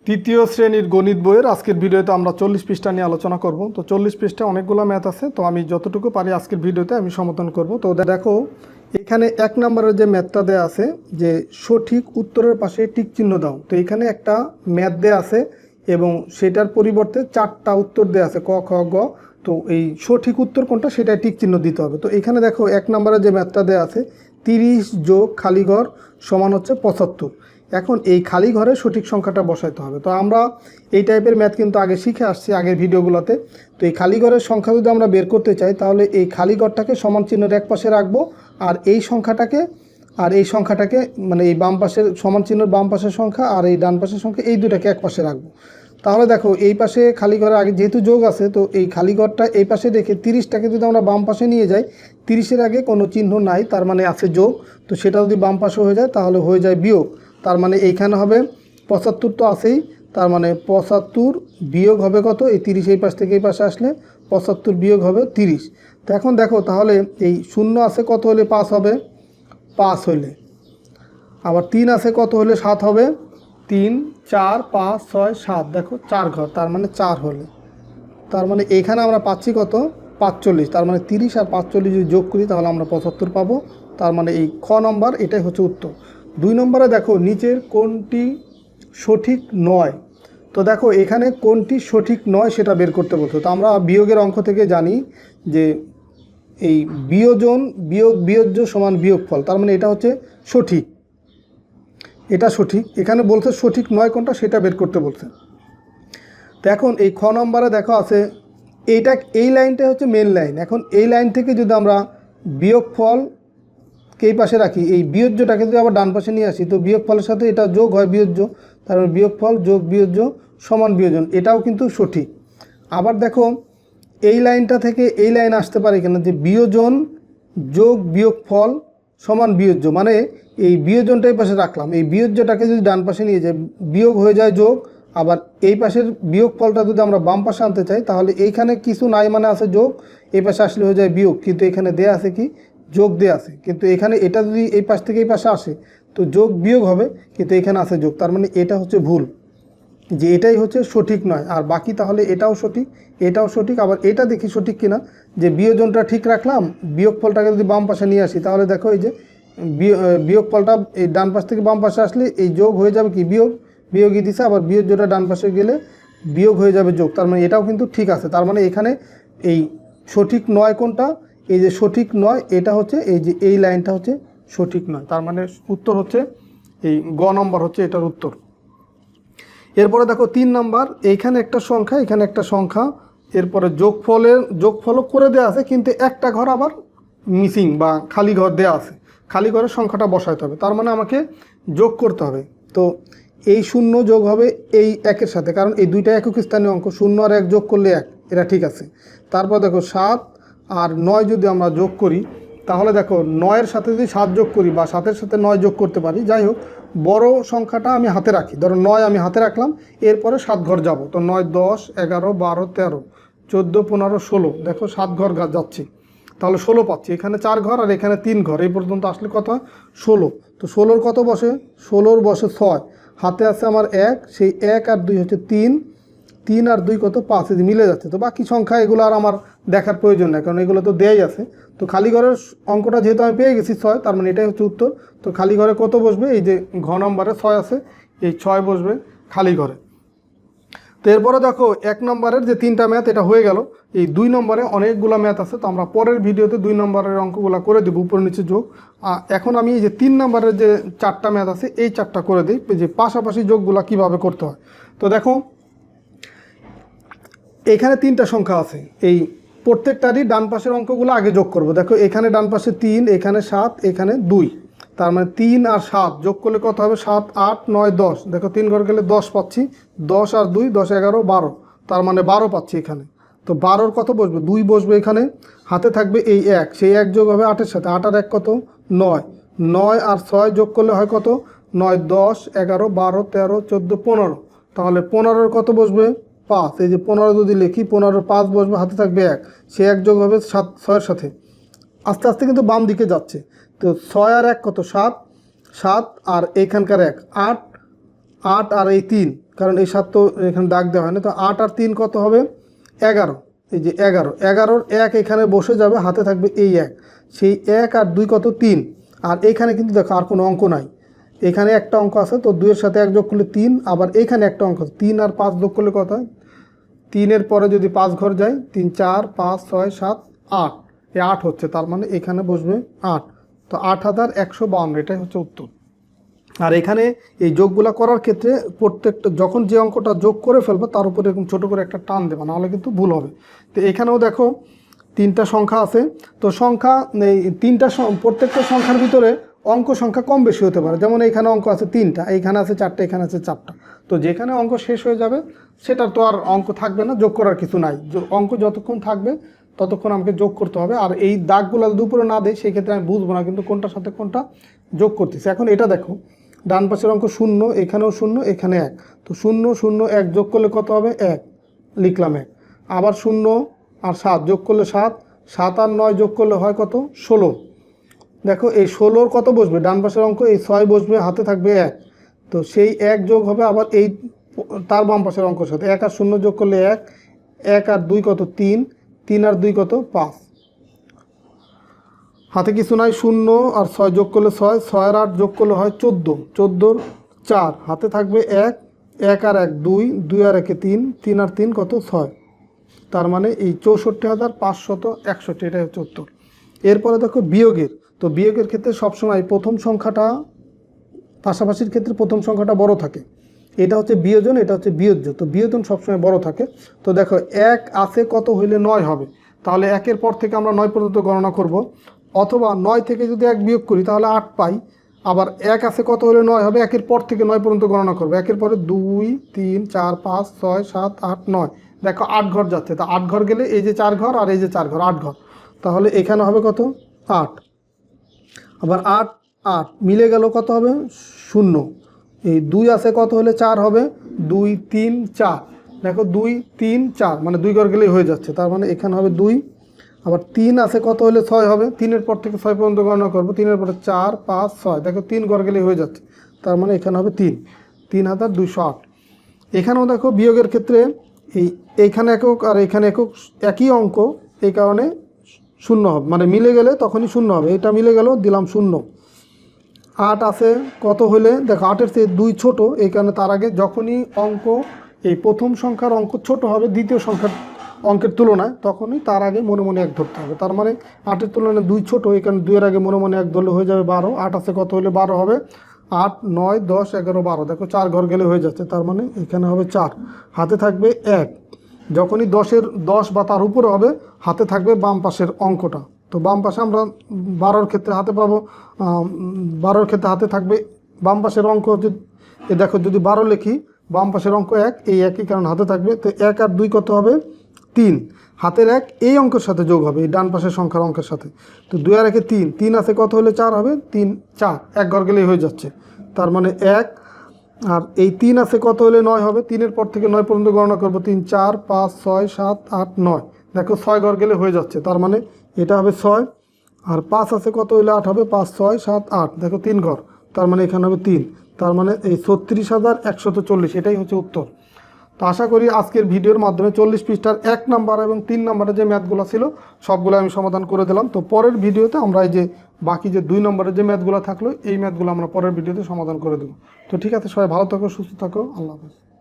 তৃতীয় শ্রেণীর গণিত বইয়ের আজকের ভিডিওতে আমরা 40 পৃষ্ঠা নিয়ে আলোচনা করব। তো 40 পৃষ্ঠায় অনেকগুলো ম্যাথ আছে, তো আমি যতটুকু পারি আজকের ভিডিওতে আমি সমাধান করব। তো দেখো এখানে 1 নম্বরের যে ম্যাথটা দেয়া আছে যে সঠিক উত্তরের পাশে টিক চিহ্ন দাও। তো এখানে একটা ম্যাথ দেয়া আছে এবং সেটার পরিবর্তে 4টা উত্তর দেয়া আছে ক খ গ। তো এই সঠিক উত্তর কোনটা সেটা টিক চিহ্ন দিতে হবে। তো এখানে দেখো 1 নম্বরের যে ম্যাথটা দেয়া আছে 30 যোগ খালি ঘর সমান হচ্ছে 75। এখন এই খালি ঘরে সঠিক সংখ্যাটা বসাইতে হবে। তো আমরা এই টাইপের ম্যাথ কিন্তু আগে শিখে আসছি আগের ভিডিওগুলোতে। তো এই খালি ঘরের সংখ্যা যদি আমরা বের করতে চাই তাহলে এই খালি ঘরটাকে সমান চিহ্নের এক পাশে রাখবো আর এই সংখ্যাটাকে মানে এই বাম পাশের সমান চিহ্নের বাম পাশের সংখ্যা আর এই ডান পাশের সংখ্যা এই দুটাকে এক পাশে রাখবো। তাহলে দেখো এই পাশে খালি ঘরে আগে যেহেতু যোগ আছে তো এই খালি ঘরটা এই পাশে রেখে 30টাকে যদি আমরা বাম পাশে নিয়ে যাই 30-এর আগে কোনো চিহ্ন নাই, তার মানে আছে যোগ। তো সেটা যদি বাম পাশে হয়ে যায় তাহলে হয়ে যায় বিয়োগ। তার মানে এইখানে হবে 75 তো আছেই, তার মানে 75 বিয়োগ হবে কত, এই 30 এই পাশ থেকে এই পাশে আসলে 75 বিয়োগ হবে 30। তো এখন দেখো তাহলে এই 0 আছে কত হলে 5 হবে, 5 হলে। আবার 3 আছে কত হলে 7 হবে, 3 4 5 6 7, দেখো 4 ঘর, তার মানে 4 হলে। তার মানে এখানে আমরা পাচ্ছি কত, 45। তার মানে 30 আর 45 যদি যোগ করি তাহলে আমরা 75 পাবো। তার মানে এই খ নম্বর এটাই হচ্ছে উত্তর। 2 নম্বরে দেখো নিচের কোনটি সঠিক নয়। তো দেখো এখানে কোনটি সঠিক নয় সেটা বের করতে বলতো। তো আমরা বিয়োগের অঙ্ক থেকে জানি যে এই বিয়োজ্য সমান বিয়োগফল, তার মানে এটা হচ্ছে সঠিক, এটা সঠিক। এখানে বলছে সঠিক নয় কোনটা সেটা বের করতে বলছে। তো এখন এই খ নম্বরে দেখো আছে এই লাইনটা হচ্ছে মেন লাইন। এখন এই লাইন থেকে যদি আমরা বিয়োগফল এই পাশে রাখি, এই বিয়োজ্যটাকে যদি আবার ডান পাশে নিয়ে আসি তো বিয়োগফলের সাথে এটা যোগ হয় বিয়োজ্য, তার মানে বিয়োগফল যোগ বিয়োজ্য সমান বিয়োজন, এটাও কিন্তু সঠিক। আবার দেখো এই লাইনটা থেকে এই লাইন আসতে পারে কেন, যে বিয়োজন যোগ বিয়োগফল সমান বিয়োজ্য, মানে এই বিয়োজনটা এই পাশে রাখলাম, এই বিয়োজ্যটাকে যদি ডান পাশে নিয়ে যাই বিয়োগ হয়ে যায় যোগ। আবার এই পাশের বিয়োগফলটা যদি আমরা বাম পাশে আনতে চাই তাহলে এইখানে কিছু নাই মানে আছে যোগ, এই পাশে আসলে হয়ে যায় বিয়োগ, কিন্তু এখানে দেয়া আছে কি যোগ দেয়া আছে, কিন্তু এখানে এটা যদি এই পাশ থেকে এই পাশে আসে তো যোগ বিয়োগ হবে, কিন্তু এখানে আছে যোগ, তার মানে এটা হচ্ছে ভুল, যে এটাই হচ্ছে সঠিক নয়। আর বাকি তাহলে এটাও সঠিক, এটাও সঠিক। আবার এটা দেখি সঠিক কিনা, যে বিয়োজনটা ঠিক রাখলাম, বিয়োগফলটাকে যদি বাম পাশে নিয়ে আসি তাহলে দেখো এই যে বিয়োগফলটা এই ডান পাশ থেকে বাম পাশে আসলে এই যোগ হয়ে যাবে কি বিয়োগই দিছে, আবার বিয়োজ্যটা ডান পাশে গেলে বিয়োগ হয়ে যাবে যোগ, তার মানে এটাও কিন্তু ঠিক আছে। তার মানে এখানে এই সঠিক নয় কোনটা, এই যে সঠিক নয় এটা হচ্ছে এই যে এই লাইনটা হচ্ছে সঠিক নয়, তার মানে উত্তর হচ্ছে এই গ নম্বর হচ্ছে এটার উত্তর। এরপরে দেখো 3 নাম্বার, এইখানে একটা সংখ্যা এখানে একটা সংখ্যা, এরপরে যোগফলও করে দেওয়া আছে কিন্তু একটা ঘর আবার মিসিং বা খালি ঘর দেওয়া আছে, খালি ঘরের সংখ্যাটা বসাইতে হবে, তার মানে আমাকে যোগ করতে হবে। তো এই 0 যোগ হবে এই 1-এর সাথে, কারণ এই দুইটা একক স্থানীয় অঙ্ক, 0 আর 1 যোগ করলে 1, এটা ঠিক আছে। তারপর দেখো 7 আর 9 যদি আমরা যোগ করি তাহলে দেখো 9-এর সাথে যদি 7 যোগ করি বা 7-এর সাথে 9 যোগ করতে পারি, যাই হোক বড় সংখ্যাটা আমি হাতে রাখি, ধরো 9 আমি হাতে রাখলাম, এরপরে 7 ঘর যাব, তো 9 10 11 12 13 14 15 16, দেখো 7 ঘর যাচ্ছি, তাহলে 16 পাচ্ছি। এখানে 4 ঘর আর এখানে 3 ঘর, এই পর্যন্ত আসলে কত হয় 16। তো 16-র কত বসে, 16-র বসে 6, হাতে আছে আমার 1, সেই 1 আর 2 হচ্ছে 3, 3 আর 2 কত 5, এই মিলে যাচ্ছে। তো বাকি সংখ্যা এগুলো আর আমার দেখার প্রয়োজন নেই, কারণ এগুলো তো দেয়াই আছে। তো খালি ঘরের অঙ্কটা যেহেতু আমি পেয়ে গেছি 6, তার মানে এটাই হচ্ছে উত্তর। তো খালি ঘরে কত বসবে, এই যে ঘ নম্বরে 6 আছে, এই 6 বসবে খালি ঘরে। তো এরপরে দেখো 1 নম্বরের যে 3টা ম্যাথ এটা হয়ে গেল। এই 2 নম্বরে অনেকগুলো ম্যাথ আছে, তো আমরা পরের ভিডিওতে 2 নম্বরের অঙ্কগুলো করে দেবো উপর নিচে যোগ। এখন আমি এই যে 3 নম্বরের যে 4টা ম্যাথ আছে এই 4টা করে দিই, যে পাশাপাশি যোগগুলো কিভাবে করতে হয়। তো দেখো এখানে 3টা সংখ্যা আছে, এই প্রত্যেকটারই ডান পাশের অঙ্কগুলো আগে যোগ করব। দেখো এখানে ডান পাশে 3, এখানে 7, এখানে 2, তার মানে 3 আর 7 যোগ করলে কত হবে, 7 8 9 10, দেখো 3 ঘর গেলে 10 পাচ্ছি, 10 আর 2 10 11 12, তার মানে 12 পাচ্ছি এখানে। তো 12-র কত বসবে, 2 বসবে এখানে, হাতে থাকবে এই 1, সেই 1 যোগ হবে 8-এর সাথে, 8 আর 1 কত 9, 9 আর 6 যোগ করলে হয় কত 9 10 11 12 13 14 15, তাহলে 15-র কত বসবে 5, এই যে 15 যদি লিখি 15-র 5 বসবে, হাতে থাকবে 1, সে 1 যোগ হবে 6-এর সাথে, আস্তে আস্তে কিন্তু বাম দিকে যাচ্ছে। তো 6 আর 1 কত 7, 7 আর এইখানকার 1 8, 8 আর এই 3, কারণ এই 7 তো এখানে দাগ দেওয়া হয় না, তো 8 আর 3 কত হবে 11। এই যে 11, 11-র 1 এখানে বসে যাবে, হাতে থাকবে এই 1, সেই 1 আর 2 কত 3। আর এখানে কিন্তু দেখো আর কোনো অঙ্ক নাই, এখানে একটা অঙ্ক আছে, তো 2-এর সাথে 1 যোগ করলে 3, আবার এখানে একটা অঙ্ক আছে 3 আর 5 যোগ করলে কত হয় 3-এর পরে যদি 5 ঘর যায় 3 4 5 6 7 8, এই 8 হচ্ছে, তার মানে এখানে বসবে 8। তো 8152, এটাই হচ্ছে উত্তর। আর এখানে এই যোগগুলা করার ক্ষেত্রে প্রত্যেকটা যখন যে অঙ্কটা যোগ করে ফেলবে তার উপরে এরকম ছোটো করে একটা টান দেবে, নাহলে কিন্তু ভুল হবে। তো এখানেও দেখো 3টা সংখ্যা আছে, তো সংখ্যা এই 3টা প্রত্যেকটা সংখ্যার ভিতরে অঙ্ক সংখ্যা কম বেশি হতে পারে। যেমন এখানে অঙ্ক আছে 3টা, এইখানে আছে 4টা, এখানে আছে 4টা। তো যেখানে অঙ্ক শেষ হয়ে যাবে সেটার তো আর অঙ্ক থাকবে না, যোগ করার কিছু নাই। অঙ্ক যতক্ষণ থাকবে ততক্ষণ আমাকে যোগ করতে হবে। আর এই দাগগুলো যদি উপরে না দেয় সেই ক্ষেত্রে আমি বুঝবো না কিন্তু কোনটার সাথে কোনটা যোগ করতেছি। এখন এটা দেখো, ডান পাশের অঙ্ক 0, এখানেও 0, এখানে 1, তো 0 0 1 যোগ করলে কত হবে 1, লিখলাম 1। আবার 0 আর 7 যোগ করলে 7, 7 আর 9 যোগ করলে হয় কত 16। দেখো এই 16-র কত বসবে ডান পাশের অঙ্ক, এই 6 বসবে, হাতে থাকবে 1, তো সেই 1 যোগ হবে আবার এই তার বাম পাশের অঙ্কের সাথে। 1 আর 0 যোগ করলে 1, 1 আর 2 কত 3, 3 আর 2 কত 5, হাতে কিছু নাই, 0 আর 6 যোগ করলে 6, 6 আর 8 যোগ করলে হয় 14, 14-র 4, হাতে থাকবে 1, 1 আর 1 2, 2 আর 1 3, 3 আর 3 কত 6, তার মানে এই 64,561, এটাই হচ্ছে উত্তর। এরপরে দেখো বিয়োগের, তো বিয়োগের ক্ষেত্রে সবসময় প্রথম সংখ্যাটা পাশাপাশির ক্ষেত্রে প্রথম সংখ্যাটা বড় থাকে। এটা হচ্ছে বিয়োজন, এটা হচ্ছে বিয়োজ্য, তো বিয়োজন সবসময় বড় থাকে। তো দেখো 1 আছে কত হইলে 9 হবে, তাহলে 1-এর পর থেকে আমরা 9 পর্যন্ত গণনা করব, অথবা 9 থেকে যদি 1 বিয়োগ করি তাহলে 8 পাই। আবার 1 আছে কত হলে 9 হবে, 1-এর পর থেকে 9 পর্যন্ত গণনা করবো, 1-এর পরে 2 3 4 5 6 7 8 9, দেখো 8 ঘর যাচ্ছে, তা 8 ঘর গেলে এই যে 4 ঘর আর এই যে 4 ঘর, 8 ঘর, তাহলে এখানে হবে কত 8। আবার 8 8 মিলে গেল কত হবে 0, এই 2 আছে কত হলে 4 হবে 2 3 4, দেখো 2 3 4 মানে 2 ঘর গেলেই হয়ে যাচ্ছে, তার মানে এখানে হবে 2। আবার 3 আছে কত হলে 6 হবে, 3-এর পর থেকে 6 পর্যন্ত গণনা করবো, 3-এর পরে 4 5 6, দেখো 3 ঘর গেলেই হয়ে যাচ্ছে, তার মানে এখানে হবে 3, 3208। এখানেও দেখো বিয়োগের ক্ষেত্রে এইখানে একক আর এখানে একক একই অঙ্ক, এই কারণে 0 হবে, মানে মিলে গেলে তখনই 0 হবে, এটা মিলে গেল দিলাম 0। 8 আছে কত হলে, দেখো 8-এর চেয়ে 2 ছোট, এই কারণে তার আগে যখনই অঙ্ক এই প্রথম সংখ্যার অঙ্ক ছোট হবে দ্বিতীয় সংখ্যার অঙ্কের তুলনায়, তখনই তার আগে মনে মনে 1 ধরতে হবে। তার মানে 8-এর তুলনায় 2 ছোট, এই কারণে 2-এর আগে মনে মনে 1 ধরলে হয়ে যাবে 12। 8 আছে কত হলে 12 হবে, 8 9 10 11 12, দেখো 4 ঘর গেলে হয়ে যাচ্ছে, তার মানে এখানে হবে 4, হাতে থাকবে 1। যখনই 10-এর 10 বা তার উপরে হবে হাতে থাকবে বাম পাশের অঙ্কটা, তো বাম পাশে আমরা 12-র ক্ষেত্রে হাতে পাবো, 12-র ক্ষেত্রে হাতে থাকবে বাম পাশের অঙ্ক হচ্ছে, দেখো যদি 12 লিখি বাম পাশের অঙ্ক 1, এই একই কারণ হাতে থাকবে, তো 1 আর 2 কত হবে 3, হাতের 1 এই অঙ্কের সাথে যোগ হবে এই ডান পাশের সংখ্যার অঙ্কের সাথে, তো 2 আর 1 3, 3 আছে কত হলে 4 হবে, 3 4, 1 ঘর গেলেই হয়ে যাচ্ছে, তার মানে 1। আর এই 3 আছে কত হলে 9 হবে, 3-এর পর থেকে 9 পর্যন্ত গণনা করবো, 3 4 5 6 7 8 9, দেখো 6 ঘর গেলে হয়ে যাচ্ছে, তার মানে এটা হবে 6। আর 5 আছে কত হলে 8 হবে, 5 6 7 8, দেখো 3 ঘর, তার মানে এখানে হবে 3, তার মানে এই 36,140, এটাই হচ্ছে উত্তর। তো আশা করি আজকের ভিডিওর মাধ্যমে 40 পৃষ্ঠার 1 নাম্বার এবং 3 নাম্বারের যে ম্যাথগুলো ছিল সবগুলো আমি সমাধান করে দিলাম। তো পরের ভিডিওতে আমরা এই যে বাকি যে 2 নম্বরের যে ম্যাথগুলো থাকলো এই ম্যাথগুলো আমরা পরের ভিডিওতে সমাধান করে দেবো। তো ঠিক আছে, সবাই ভালো থাকো, সুস্থ থাকো, আল্লাহ হাফেজ।